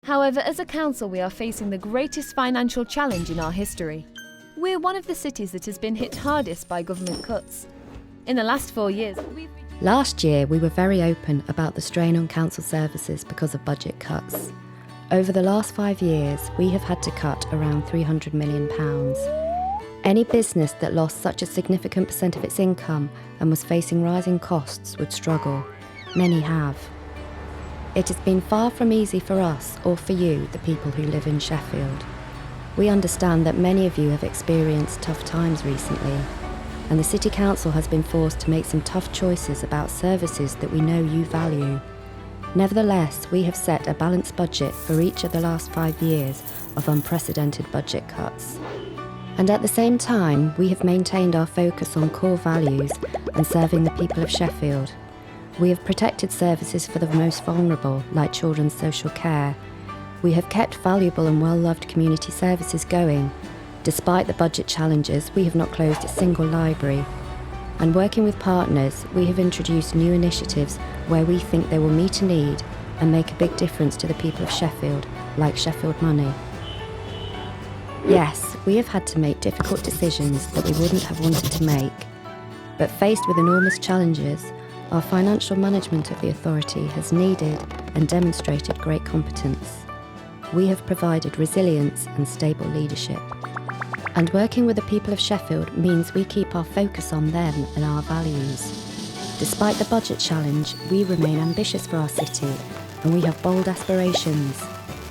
However, as a council, we are facing the greatest financial challenge in our history. We're one of the cities that has been hit hardest by government cuts. In the last 4 years, Last year, we were very open about the strain on council services because of budget cuts. Over the last 5 years, we have had to cut around £300 million. Any business that lost such a significant percent of its income and was facing rising costs would struggle. Many have. It has been far from easy for us or for you, the people who live in Sheffield. We understand that many of you have experienced tough times recently, and the City Council has been forced to make some tough choices about services that we know you value. Nevertheless, we have set a balanced budget for each of the last 5 years of unprecedented budget cuts. And at the same time, we have maintained our focus on core values and serving the people of Sheffield. We have protected services for the most vulnerable, like children's social care. We have kept valuable and well-loved community services going. Despite the budget challenges, we have not closed a single library. And working with partners, we have introduced new initiatives where we think they will meet a need and make a big difference to the people of Sheffield, like Sheffield Money. Yes, we have had to make difficult decisions that we wouldn't have wanted to make. But faced with enormous challenges, our financial management of the authority has needed and demonstrated great competence. We have provided resilience and stable leadership. And working with the people of Sheffield means we keep our focus on them and our values. Despite the budget challenge, we remain ambitious for our city, and we have bold aspirations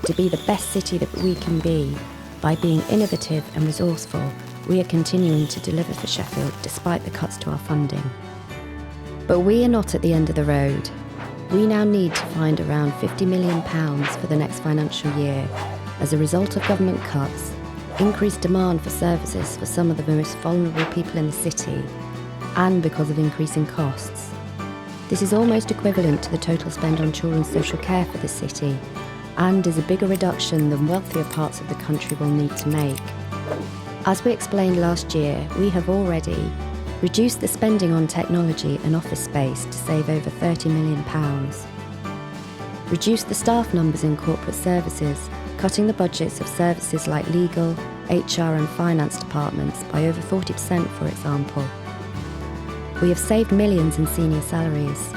to be the best city that we can be. By being innovative and resourceful, we are continuing to deliver for Sheffield despite the cuts to our funding. But we are not at the end of the road. We now need to find around £50 million for the next financial year as a result of government cuts, increased demand for services for some of the most vulnerable people in the city, and because of increasing costs. This is almost equivalent to the total spend on children's social care for the city, and is a bigger reduction than wealthier parts of the country will need to make. As we explained last year, we have already reduced the spending on technology and office space to save over £30 million, reduced the staff numbers in corporate services, cutting the budgets of services like legal, HR and finance departments by over 40%, for example. We have saved millions in senior salaries.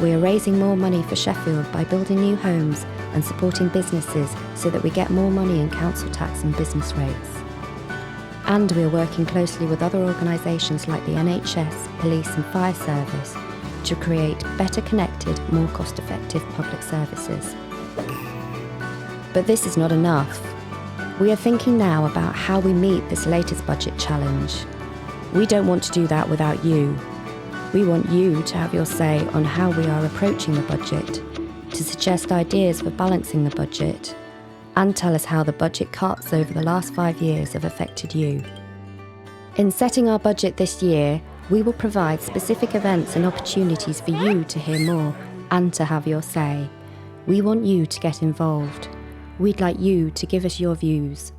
We are raising more money for Sheffield by building new homes and supporting businesses so that we get more money in council tax and business rates. And we are working closely with other organisations like the NHS, police and fire service to create better connected, more cost-effective public services. But this is not enough. We are thinking now about how we meet this latest budget challenge. We don't want to do that without you. We want you to have your say on how we are approaching the budget, to suggest ideas for balancing the budget, and tell us how the budget cuts over the last 5 years have affected you. In setting our budget this year, we will provide specific events and opportunities for you to hear more and to have your say. We want you to get involved. We'd like you to give us your views.